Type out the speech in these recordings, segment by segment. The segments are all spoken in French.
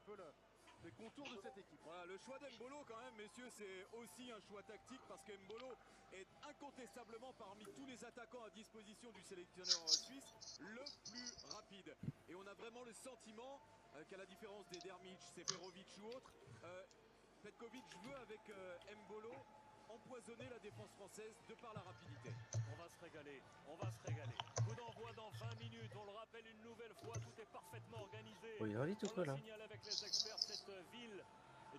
peu les contours de cette équipe. Voilà, le choix d'Embolo quand même, messieurs, c'est aussi un choix tactique parce qu'Embolo est incontestablement parmi tous les attaquants à disposition du sélectionneur suisse le plus rapide. Et on a vraiment le sentiment qu'à la différence des Dermic, Seferovic ou autres, Petkovic veut avec Mbolo empoisonner la défense française de par la rapidité. On va se régaler, on va se régaler. Coup d'envoi dans 20 minutes, on le rappelle une nouvelle fois, tout est parfaitement organisé. Oh, il invite ou On quoi le là? signale avec les experts, cette ville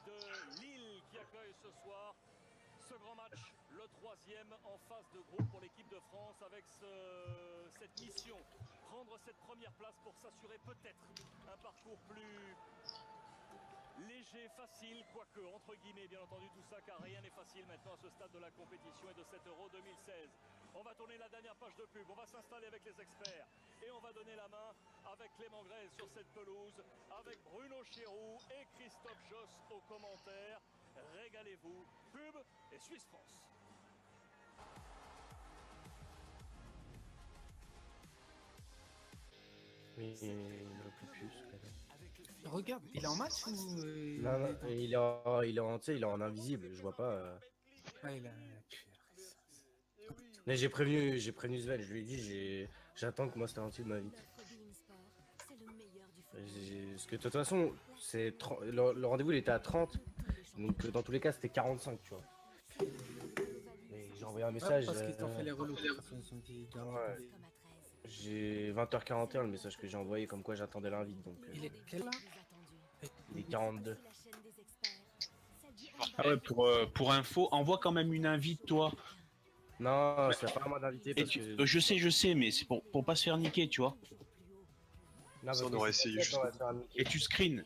de Lille qui accueille ce soir ce grand match, le 3e en phase de groupe pour l'équipe de France avec cette mission, prendre cette première place pour s'assurer peut-être un parcours plus léger, facile, quoique, entre guillemets, bien entendu, tout ça, car rien n'est facile maintenant à ce stade de la compétition et de cet Euro 2016. On va tourner la dernière page de pub, on va s'installer avec les experts et on va donner la main avec Clément Grez sur cette pelouse, avec Bruno Chéroux et Christophe Josse aux commentaires. Régalez-vous, pub et Suisse-France. Mais il aurait plus puce. Regarde, il est en match ou Non, non, il est en invisible, je vois pas. Ah, il a... Mais j'ai prévenu Sven, je lui ai dit, j'attends que Monster Hunter m'invite. Parce que de toute façon, le rendez-vous il était à 30, donc dans tous les cas c'était 45, tu vois. Et j'ai envoyé un message. Parce qu'ils t'ont fait les relous. Ouais. J'ai 20h41 le message que j'ai envoyé comme quoi j'attendais l'invite, donc. Il est quel là? Il est 42. Ah ouais, pour info, envoie quand même une invite, toi. Non, c'est pas à moi d'inviter parce que. Je sais, mais c'est pour pas se faire niquer, tu vois. Non, Ça, on aurait essayé juste. Et tu screens.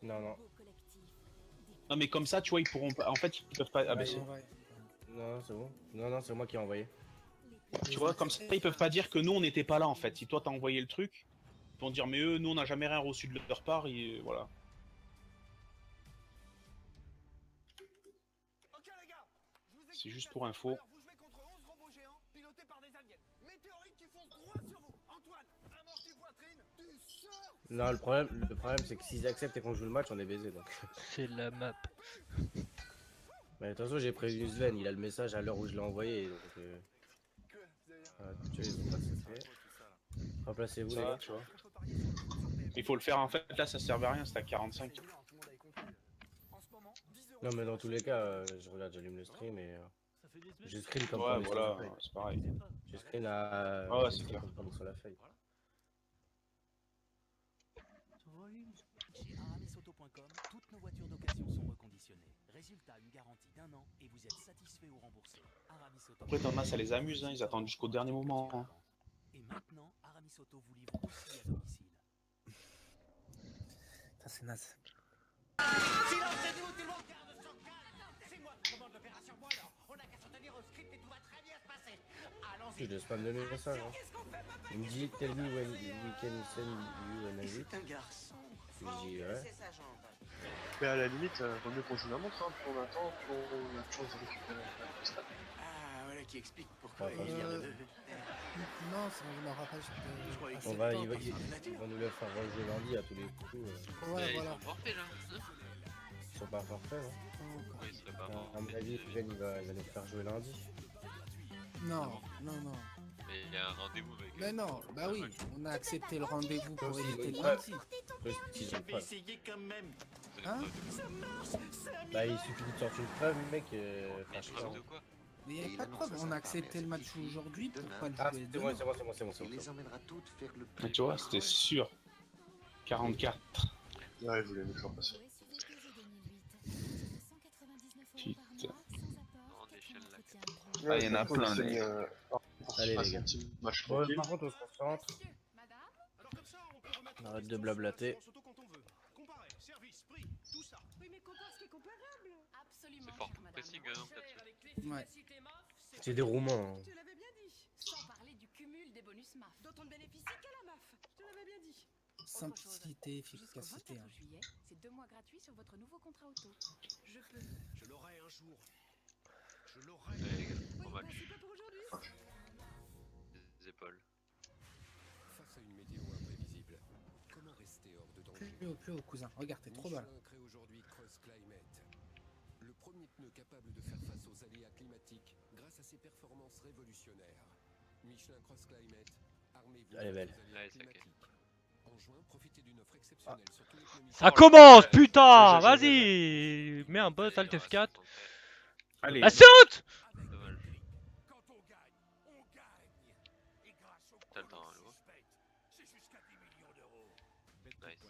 Non, non. Non, mais comme ça, tu vois, ils pourront pas. En fait, ils peuvent pas. Ah, bah, non, c'est bon. Non, c'est moi qui ai envoyé. tu vois, comme ça, ils peuvent pas dire que nous, on n'était pas là, en fait. Si toi, t'as envoyé le truc, ils vont dire, mais eux, nous, on n'a jamais rien reçu de leur part, et voilà. C'est juste pour info. Vous jouez contre 11 robots géants pilotés par des aliens. Météorites qui foncent droit sur vous. Antoine, amorti poitrine, tu sors. Non, le problème c'est que s'ils acceptent et qu'on joue le match, on est baisé donc. C'est la map. Mais attention, j'ai prévenu Sven, il a le message à l'heure où je l'ai envoyé donc. Tu vois, ils ont pas accepté. Remplacez-vous les gars, tu vois. Il faut le faire, en fait, là, ça servait à rien, c'était à 45. Non, mais dans tous les cas, je regarde, j'allume le stream et. Je screen comme Ouais, on est sur la voilà, feuille. c'est pareil. Je screen à. Ouais, c'est clair. Comme on est sur la feuille. Chez aramisauto.com, toutes nos voitures d'occasion sont reconditionnées. Résultat, une garantie d'1 an et vous êtes satisfait ou remboursé. Aramis Auto. Après, t'en as, ça les amuse, hein, ils attendent jusqu'au dernier moment. Hein. Et maintenant, Aramis Auto vous livre aussi à domicile. Ça, c'est naze. Silencez-vous, tout le monde garde son calme. C'est moi qui commande l'opération. Bon alors, on n'a qu'à s'en tenir au script et tout va très bien se passer. Allons-y. Je le spam de mes messages. Hein. Qu'est-ce qu'on fait, papa? Il me dit tell me when we can send you an invite. C'est un garçon. Je lui dis ouais. C'est sa jambe. Mais à la limite, vaut mieux qu'on joue la montre, hein, pour l'instant, qu'on a de chance de récupérer le stade. Ah, voilà qui explique pourquoi Ouais, il vient de deux. Non, ça ne me rappelle. Je croyais que On c'était va, pas ils encore de nature. vont nous le faire rejouer lundi à tous les coups. Ouais, voilà. Ils sont pas forfaits, non? À mon avis, Sven il va nous faire jouer lundi. Non, non, non. Mais il y a un rendez-vous avec. Mais non, bah oui, on a accepté le rendez-vous pour Aussi, éviter le ouais. lundi. Ils ont pas. Essayez quand même. Hein? Ça marche. C'est un Bah, il suffit de sortir une preuve, mec. Franchement. Mais il n'y a pas de preuve, on a accepté le match aujourd'hui pour pas le Ah, jouer c'est bon, demain. c'est bon. Il les emmènera toutes faire le Mais tu vois, c'était sûr. 44. Ouais, ils voulaient nous faire passer. Putain. On déchaîne Ah, il y en a plein, les gars. Allez, les gars. Match Bon, tranquille. par contre, on se concentre. On arrête de blablater. Comparer, service, prix, tout ça. Oui, mais compare ce qui est comparable. Absolument. C'est fort chère madame. pressing, hein, peut-être. Ouais. C'est des roumains. Hein. Tu l'avais bien dit. Sans parler du cumul des bonus MAF. Dont on ne bénéficie qu'à la MAF. Je te l'avais bien dit. Simplicité, Jusqu'au efficacité. 24 juillet, c'est 2 mois gratuits sur votre nouveau contrat auto. Je peux. Je l'aurai un jour. Je l'aurai. Allez, les gars, Oui, on bah, match. c'est pas pour aujourd'hui. Les épaules. Face à une météo imprévisible, Plus haut, cousin. Regarde, t'es trop bas là. Michelin crée aujourd'hui Cross Climate, le premier pneu capable de faire face aux aléas climatiques grâce à ses performances révolutionnaires. Michelin Cross Climate, armez-vous Elle est belle. contre les aléas climatiques. En juin, profitez d'une offre exceptionnelle sur tous les pneus Michelin. Ça commence, putain. Je- Vas-y. Mets un bot, Alt F4. Allez. La saute. Dommage. Quand on gagne, on gagne. Et grâce au T'as le temps, hein, Léo. c'est jusqu'à 10 millions d'euros. Nice.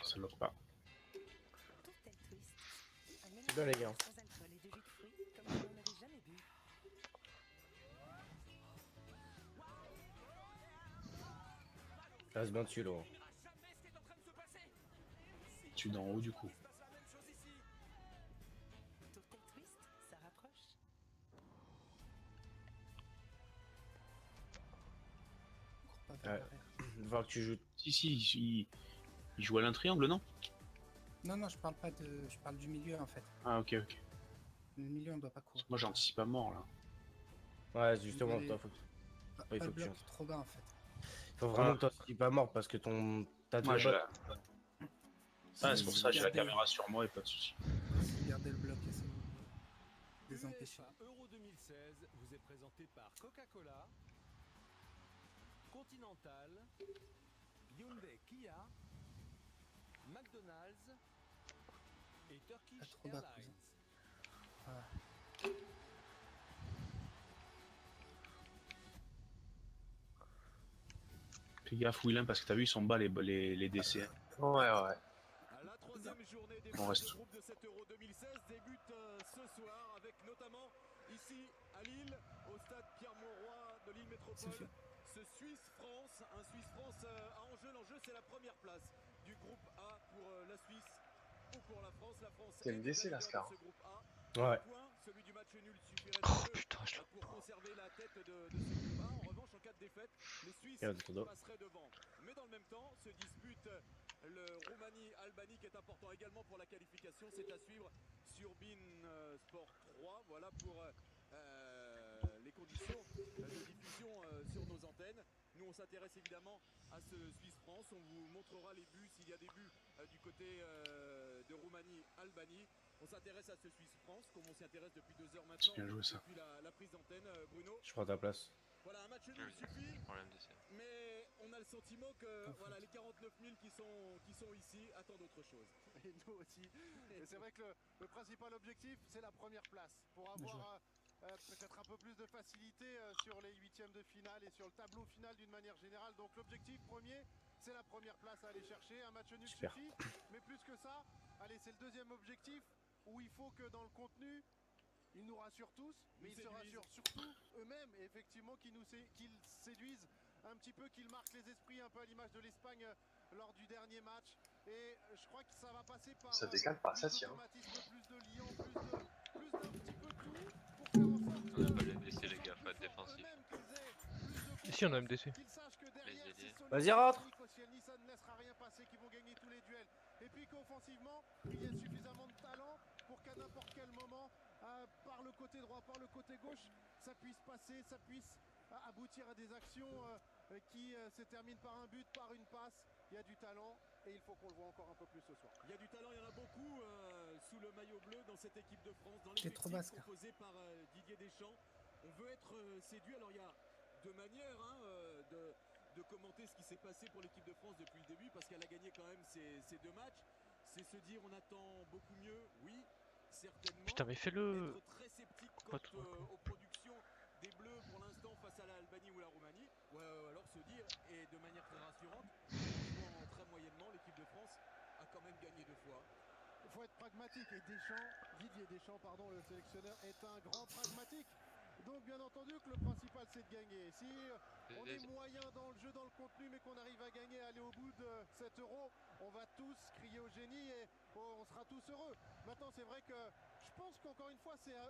Ça bloque pas. C'est bien les gars. Ça reste bien dessus là. Tu es d'en haut du coup. Ouais. Voir que tu joues. Si, il joue à l'un triangle, non? Non, je parle pas de. Je parle du milieu en fait. Ah, ok. Le milieu, on doit pas courir. Moi, j'anticipe à mort là. Ouais, justement, Mais- toi, faut que... Pas il le faut que tu... bloc trop bas en fait. faut vraiment que toi, tu sois pas mort parce que ton. T'as Moi, deux je potes. la... Ah, c'est pour ça, j'ai la caméra sur moi et pas de soucis. Gardez le bloc et c'est des empêchés. Euro 2016 vous est présenté par Coca-Cola, Continental, Hyundai Kia, McDonald's et Turkish Pas trop bas, Airlines. Voilà. Fais gaffe, Willem, parce que t'as vu, ils sont bas les DC. Ouais. La troisième journée des On matchs reste. de groupe de cet Euro 2016 débute ce soir avec notamment ici à Lille, au stade Pierre-Mauroy de Lille Métropole, ce Suisse-France, un Suisse-France à enjeu. L'enjeu, c'est la première place du groupe A pour la Suisse ou pour la France. La France C'est est une déjà DC, leader la Scar. de ce groupe A. Ouais. Un point, celui du match nul suffirait Oh de putain, je pour conserver la tête de ce groupe A. En revanche, en cas de défaite, les Suisses passeraient devant. Mais dans le même temps, se dispute le Roumanie-Albanie qui est important également pour la qualification. C'est à suivre sur BeIN Sport 3. Voilà pour les conditions de diffusion sur nos antennes. Nous, on s'intéresse évidemment à ce Suisse-France. On vous montrera les buts, s'il y a des buts du côté de Roumanie-Albanie. On s'intéresse à ce Suisse-France, comme on s'y intéresse depuis 2 heures maintenant. Bien joué, ça. Depuis la prise d'antenne, Bruno. Je prends ta place. Voilà, un match nul suffit. Problème d'essai. Mais on a le sentiment que voilà, les 49 000 qui sont ici attendent autre chose. Et nous aussi. Et c'est vrai que le principal objectif, c'est la première place. Pour avoir peut-être un peu plus de facilité sur les huitièmes de finale et sur le tableau final d'une manière générale. Donc l'objectif premier, c'est la première place à aller chercher. Un match nul Super. suffit. Mais plus que ça, allez, c'est le deuxième objectif où il faut que dans le contenu, ils nous rassurent tous, mais ils se rassurent surtout eux-mêmes, et effectivement qu'ils séduisent un petit peu, qu'ils marquent les esprits un peu à l'image de l'Espagne lors du dernier match. Et je crois que ça va passer par Ça décale pas, ça tient. plus de liant, plus d'un petit peu tout pour faire en sorte On n'a pas les MDC, les gars, faut être défensif. Et si on a MDC. Les ailiers. Vas-y, rentre. ça ne laissera rien passer, qu'ils vont gagner tous les duels. Et puis qu'offensivement, il y a suffisamment de talent pour qu'à n'importe quel moment, par le côté droit, par le côté gauche, ça puisse passer, ça puisse aboutir à des actions qui se terminent par un but, par une passe. Il y a du talent et il faut qu'on le voit encore un peu plus ce soir. Il y a du talent, il y en a beaucoup sous le maillot bleu dans cette équipe de France, dans C'est trop l'effectif basque. composé par Didier Deschamps. On veut être séduit. Alors il y a deux manières de commenter ce qui s'est passé pour l'équipe de France depuis le début, parce qu'elle a gagné quand même ces 2 matchs. C'est se dire on attend beaucoup mieux, oui, certainement. Putain, mais fais-le. Être très sceptique quant Pas trop. aux productions des Bleus pour l'instant face à l'Albanie ou la Roumanie, ou alors se dire, et de manière très rassurante, en très moyennement, l'équipe de France a quand même gagné 2 fois. Il faut être pragmatique et Didier Deschamps, le sélectionneur, est un grand pragmatique. Donc bien entendu que le principal c'est de gagner. Si on est moyen dans le jeu, dans le contenu, mais qu'on arrive à gagner, aller au bout de cet euro, on va tous crier au génie et on sera tous heureux. Maintenant c'est vrai que je pense qu'encore une fois c'est à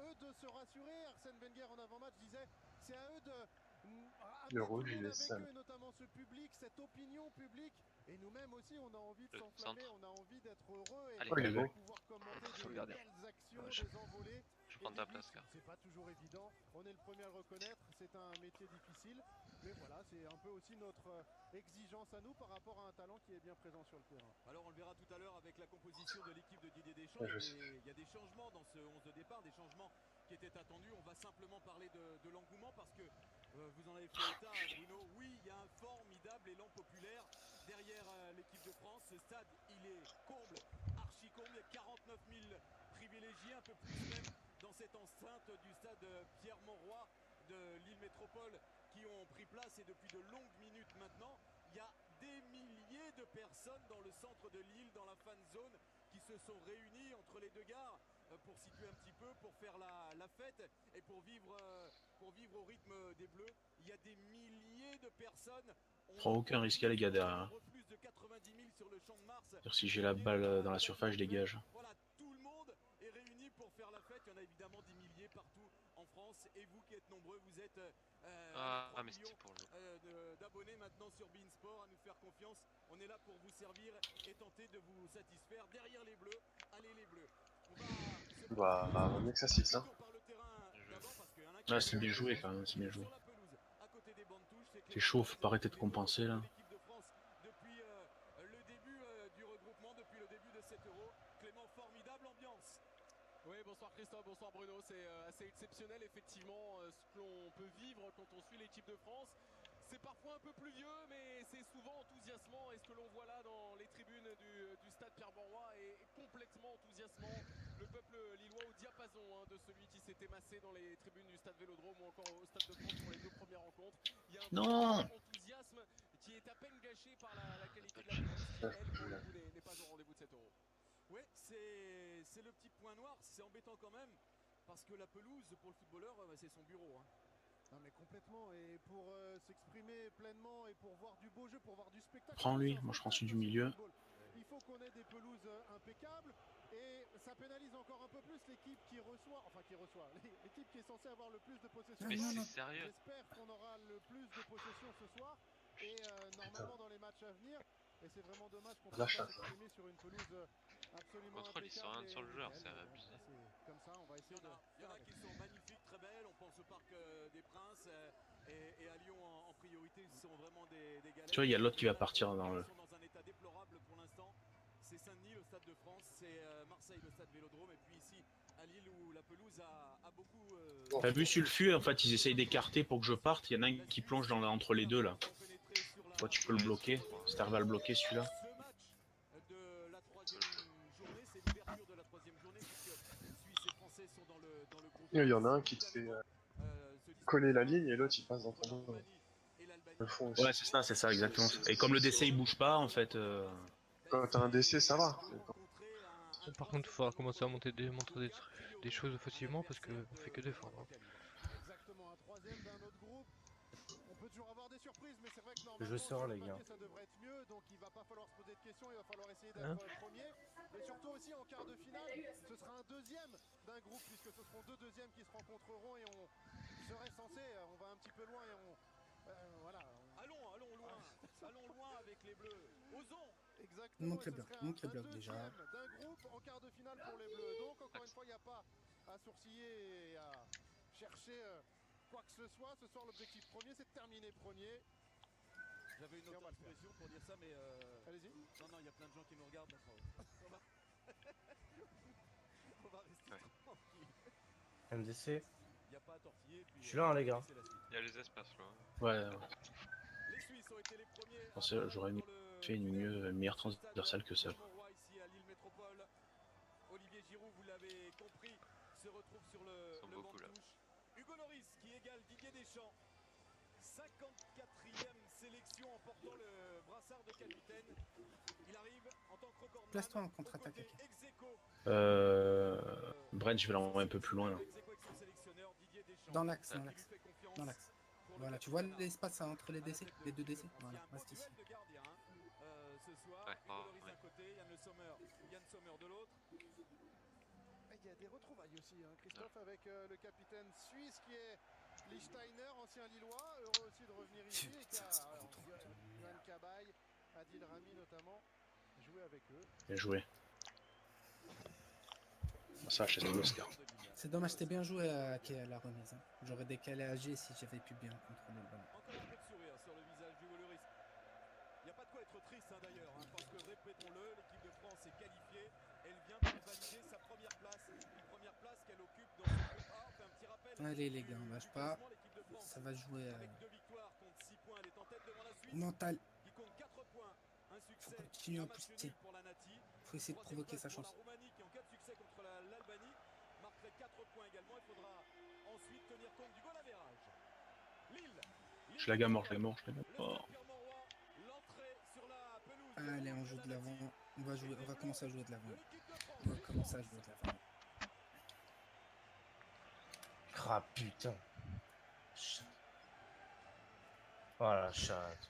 eux de se rassurer. Arsène Wenger en avant-match disait c'est à eux de Le rouge, il est avec sale. eux, notamment ce public, cette opinion publique, et nous-mêmes aussi on a envie de s'enflammer, on a envie d'être heureux et Allez, il est beau. pouvoir commenter Faut des regarder. belles actions, Ouais, des envolées. Je prends ta place, car. C'est pas toujours évident, on est le premier à le reconnaître, c'est un métier difficile, mais voilà, c'est un peu aussi notre exigence à nous par rapport à un talent qui est bien présent sur le terrain. Alors on le verra tout à l'heure avec la composition de l'équipe de Didier Deschamps. Ouais, Il y a des changements dans ce 11 de départ, des changements qui étaient attendus. On va simplement parler de l'engouement parce que vous en avez fait état, Bruno. Oui, il y a un formidable élan populaire derrière l'équipe de France. Ce stade, il est comble, archi comble. Il y a 49 000 privilégiés, un peu plus même dans cette enceinte du stade Pierre-Mauroy de Lille Métropole qui ont pris place et depuis de longues minutes maintenant. Il y a des milliers de personnes dans le centre de Lille, dans la fan zone, qui se sont réunies entre les deux gares pour situer un petit peu, pour faire la fête et pour vivre au rythme des Bleus. Il y a des milliers de personnes. Prends aucun risque les gars derrière. Plus de 90 000 sur le champ de Mars. Si j'ai la balle dans la surface, je dégage. Voilà, tout le monde est réuni pour faire la fête. Il y en a évidemment des milliers partout en France. Et vous qui êtes nombreux, vous êtes 3 mais c'était pour millions d'abonnés maintenant sur Beansport, à nous faire confiance. On est là pour vous servir et tenter de vous satisfaire. Derrière les Bleus, allez les Bleus. Bah, mieux que ça 6 hein. Ouais, c'est bien joué quand même, c'est bien joué. C'est chaud, faut pas arrêter de compenser là. Depuis le début du regroupement, depuis le début de cet Euro, Clément, formidable ambiance. Oui, bonsoir Christophe, bonsoir Bruno, c'est assez exceptionnel effectivement ce que l'on peut vivre quand on suit l'équipe de France. C'est parfois un peu pluvieux, mais c'est souvent enthousiasmant. Et ce que l'on voit là dans les tribunes du stade Pierre-Mauroy est complètement enthousiasmant. Le peuple lillois au diapason de celui qui s'était massé dans les tribunes du stade Vélodrome ou encore au stade de France pour les 2 premières rencontres. Il y a un enthousiasme qui est à peine gâché par la qualité de la pelouse qui, elle, pour le coup, n'est pas au rendez-vous de cet Euro. Oui, c'est le petit point noir, c'est embêtant quand même, parce que la pelouse, pour le footballeur, c'est son bureau. Non mais complètement, et pour s'exprimer pleinement et pour voir du beau jeu, pour voir du spectacle. Prends-lui, moi je prends celui du milieu. Il faut qu'on ait des pelouses impeccables, et ça pénalise encore un peu plus l'équipe qui reçoit, l'équipe qui est censée avoir le plus de possession. Mais c'est sérieux. J'espère qu'on aura le plus de possession ce soir, et normalement dans les matchs à venir. Et c'est vraiment dommage qu'on puisse pas s'exprimer sur une pelouse absolument contrôle, ils sont rien sur le joueur, c'est abusé. Comme ça, on va essayer de... Il y en a qui sont magnifiques, très belles. On pense au Parc des Princes et à Lyon en priorité. Ce sont vraiment des galères. Tu vois, il y a l'autre qui va partir dans le... Ils sont dans un état déplorable pour l'instant. C'est Saint-Denis, le stade de France. C'est Marseille, le stade Vélodrome. Et puis ici, à Lille, où la pelouse a beaucoup... T'as vu Sulfu, en fait, ils essayent d'écarter pour que je parte. Il y en a un qui plonge entre les deux là. Toi, tu peux le bloquer. Si t'arrives à le bloquer celui-là. De la 3e journée, c'est l'ouverture de la 3e journée, puisque Suisse et Français sont dans le groupe. Il y en a un qui te fait coller la ligne et l'autre il passe dans ton dos. Le fond aussi. Ouais, c'est ça, exactement. Et comme le DC il bouge pas, en fait. Quand t'as un DC, ça va. Par contre, il faudra commencer à montrer des choses offensivement parce qu'on fait que défendre. Exactement, un 3e d'un autre groupe. On peut toujours avoir des surprises, mais c'est vrai que Je normalement sors les gars. ça devrait être mieux, donc il va pas falloir se poser de questions, il va falloir essayer d'être premier. Et surtout aussi en quart de finale, ce sera un 2e d'un groupe, puisque ce seront 2 2e qui se rencontreront et on serait censé, on va un petit peu loin et on... voilà. Allons loin, allons loin avec les Bleus. Osons. Exactement. Montre les blocs déjà. D'un groupe en quart de finale pour les Bleus. Donc encore une fois, il n'y a pas à sourciller et à chercher quoi que ce soit. Ce soir, l'objectif premier, c'est de terminer premier. J'avais une autre expression pour dire ça, mais allez-y. Non, il y a plein de gens qui nous regardent. On va rester tranquille. MDC. Y a pas à tortiller. Je suis là, hein, les gars. Il y a les espaces là. Ouais. Les Suisses ont été les premiers. J'aurais fait une meilleure transversale que ça. Ici à Lille Métropole. Olivier Giroud, vous l'avez compris, se retrouve sur le banc de touche. Hugo Lloris qui égale Didier Deschamps. 54e sélection en portant le brassard de capitaine. Il arrive en tant que recordman. Place-toi en contre-attaque. Brent, je vais l'envoyer un peu plus loin là. Dans l'axe. Voilà, tu vois l'espace entre les DC, les 2 DC. Voilà, reste ici. Ouais, d'un côté, Yann Sommer de l'autre. Il y a des retrouvailles aussi, hein, Christophe, avec le capitaine suisse qui est Lichtsteiner, ancien Lillois, heureux aussi de revenir ici, et qui a Yohan Cabaye, Adil Rami notamment, joué avec eux. Bien joué. Ça, je sais l'Oscar. C'est dommage, t'es bien joué à la remise. Hein. J'aurais décalé à G si j'avais pu bien contrôler le ballon. Encore un peu de sourire sur le visage du Walloris. Il n'y a pas de quoi être triste d'ailleurs, parce que répétons-le, l'équipe de France est qualifiée. Elle vient de valider sa première place. Une première place qu'elle occupe dans ce groupe A. On fait un petit rappel. Allez les gars, on lâche pas. Ça va jouer Avec 2 victoires contre 6 points, elle est en tête devant la Suisse. mental. Qui compte 4 points. Un succès. Faut continuer à un match pousser. nul pour la Nati. Faut essayer de provoquer sa chance. La Roumanie qui en cas de succès contre l'Albanie marquerait 4 points également. Il faudra ensuite tenir compte du goal average. Lille. Je la gamme mort, je la mort, je la gamme mort. L'entrée sur la pelouse. Allez, on joue de l'avant. On va commencer à jouer de l'avant. On va commencer à jouer de l'avant. Ah putain. Chat. Oh la chatte.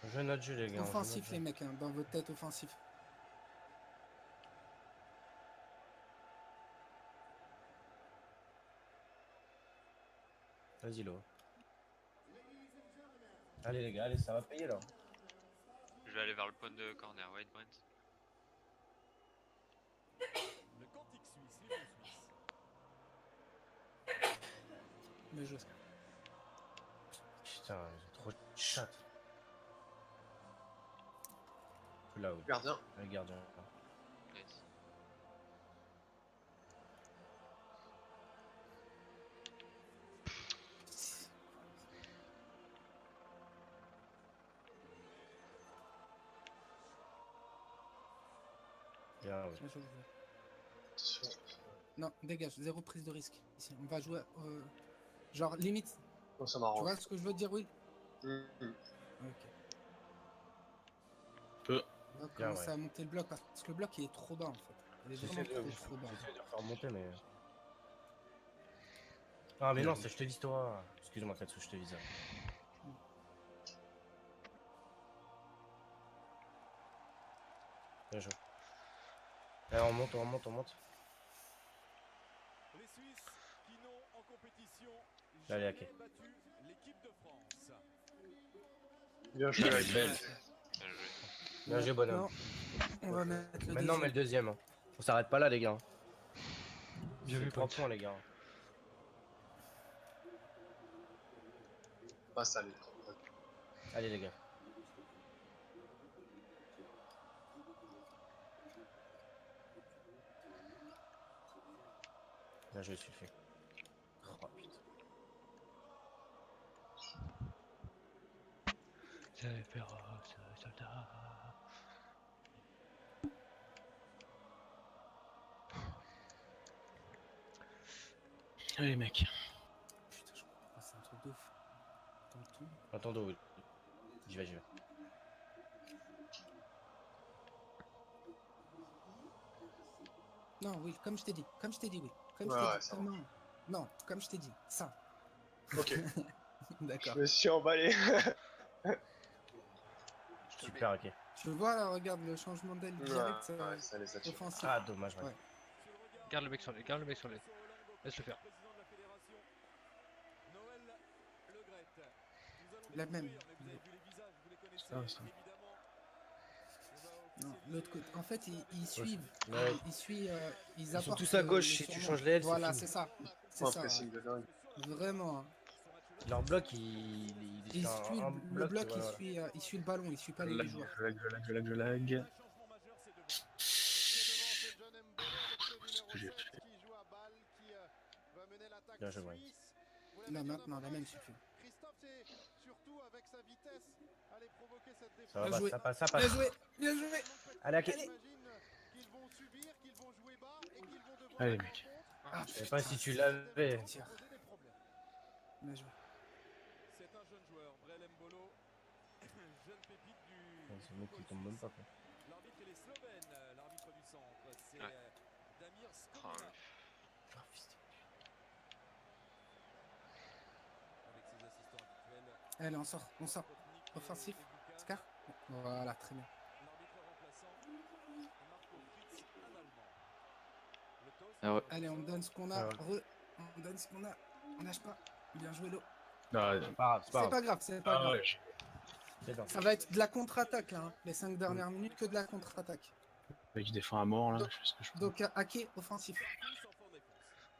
Jouez notre jeu les gars. Offensif les mecs, hein, dans votre tête offensif. Vas-y Lo. Allez les gars, allez, ça va payer là. Je vais aller vers le point de corner, White Brent. Le cantique suisse, l'hymne suisse. Mais je... Putain, j'ai trop de chatte. Là-haut. Gardien. Le gardien. Nice. Bien, oui. Bien joué. Non, dégage, zéro prise de risque. Ici, on va jouer genre limite. Oh, ça Tu m'arrange. vois ce que je veux dire, oui. Mhm. Ok. Peu. On va Bien, commencer ouais. à monter le bloc parce que le bloc il est trop bas en fait. Il est J'essaie vraiment de trop bas. faire remonter mais... Ah mais non, c'est je te vise toi. Excuse-moi Katsu, je te vise. Bien joué. Allez, on monte, on monte, on monte. Les Suisses qui n'ont en compétition Allez, jamais ok. battu l'équipe de France. Bien joué, la Belle. Bien joué. Bien joué bonhomme. Non, on va mettre le Maintenant on met le deuxième. deuxième. Hein. On s'arrête pas là les gars. Bien vu, 3 pote. points les gars. Pas ça, les Allez les gars. Bien joué Sulfé. Oh putain. C'est féroce, soldat. Allez mec. Putain, je comprends pas, c'est un truc de ouf. Attends tout. Attends oui. J'y vais, j'y vais. Non, oui, comme je t'ai dit, oui. Comme je Ouais, t'ai ouais, dit. ça va. Non, non, comme je t'ai dit, ça. Ok. D'accord. Je me suis emballé. Super ok. Tu vois là, regarde le changement d'aile direct, ça, Ouais, ça les attire. offensif. Ah dommage ouais. Ouais. Garde le mec sur les, garde le mec sur les. Laisse-le faire. Président de la fédération, Noël Le Graët. Nous allons La même. découvrir, mais vous avez vu les visages, vous les connaissez Ça. évidemment. On va Non, officialiser l'autre côté. En fait, ils suivent. Ouais. Ils suivent. Ils sont apportent tous à gauche, le si tu surnom. changes les ailes, c'est Voilà, fini. c'est ça. C'est Un ça. pressing de dingue. Vraiment. Hein. Leur bloc il Il fait suit un le bloc, bloc, voilà. il suit le ballon, il suit pas Je les lag, joueurs. je lag, je lag, je lag, je lag. un changement majeur, c'est devant. C'est devant, c'est John Mbolo avec Ce que le j'ai numéro 7 fait. qui joue à balle, qui va mener l'attaque Bien joué, ouais. suisse. Vous Là, l'avez bien maintenant, la entendu, même suffit. Christophe, c'est surtout avec sa vitesse, aller provoquer cette défense. Ça va Bien joué. ça passe, ça Bien passe. joué, bien joué. Allez ok. Allez. J'imagine qu'ils vont subir, qu'ils vont jouer bas et qu'ils vont devoir Allez, aller mec. en contre. Ah, Je sais pas si tu l'avais. Tiens. Poser des problèmes. Bien joué. C'est un jeune joueur, Brel Mbolo, jeune pépite du. Ce mec il tombe même pas quoi. L'arbitre il est slovène, l'arbitre du centre, c'est Ouais. Damir Oh, Skomina. Oh, fils de- Avec ses assistants habituels. Allez, on sort, on sort. Potnik Offensif. et Bukan. Scar. Voilà, très bien. L'arbitre remplaçant, Marco Fritz, un Allemand. Le toast, Ah ouais. Allez, on donne ce qu'on a. Ah ouais. On donne ce qu'on a. On lâche pas. Bien joué, l'eau. Non, C'est pas grave, c'est pas C'est grave. pas grave, c'est pas ah, grave. ouais, C'est dans. Ça va être de la contre-attaque là, hein. Les 5 dernières minutes que de la contre-attaque. Il défend à mort là, je sais ce que je fais. Donc hacké offensif.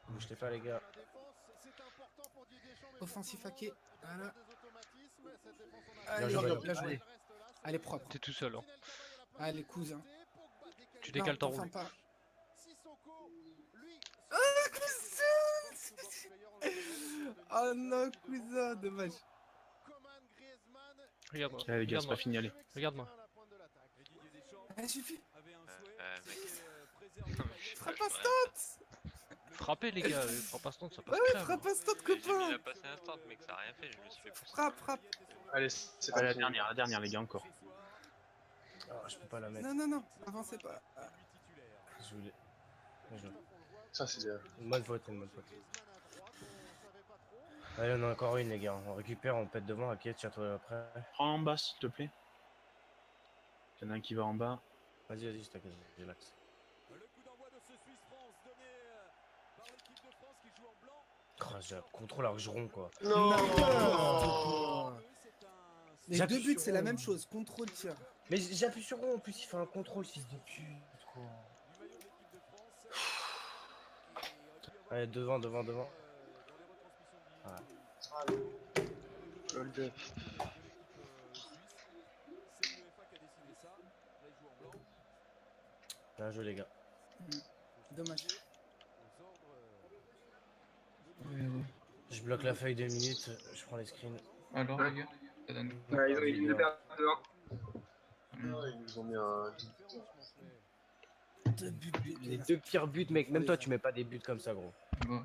Bougez pas les gars. Offensif hacké. Voilà. Bien Allez, joué. bien joué. Elle est propre. T'es tout seul, hein. Allez, cousin. Tu décales ton rôle. Pas. Oh non, cousin, dommage. Regarde-moi. Allez les gars, c'est pas fini, allez. Regarde-moi. Elle suffit. Mec. Frappe instant. Frappez les gars, frappe instant, ça passe Ouais, crème. frappe instant, Il copain. a passé un stand, mec, ça a rien fait, je me suis fait pousser. Frappe. Allez, c'est Allez, parti. la dernière les gars, encore. Ah, je peux pas la mettre. Non, avancez pas. Je voulais. Bien joué. Ça, c'est bien. Une bonne faute, une bonne faute. Allez, on a encore une les gars. On récupère, on pète devant. Ok, tire-toi après. Prends en bas s'il te plaît. Il y en a un qui va en bas. Vas-y, je t'inquiète, j'ai l'axe. Le coup d'envoi de ce Suisse-France donné par l'équipe de France qui joue en blanc. Oh, j'ai un contrôle alors que je romps quoi. Non. Les J'appuie 2 buts, sur c'est la rond. même chose. Contrôle tir. Mais j'appuie sur rond en plus, il fait un contrôle, fils de pute quoi. Allez, devant. Voilà. Hold up. Bien joué les gars. Dommage. Je bloque la feuille 2 minutes, je prends les screens. Alors les gars, ça donne quoi? Ouais, ils ont éliminé dehors. Ils nous ont mis un. Les 2 pires buts mec, même toi tu mets pas des buts comme ça gros. Bon.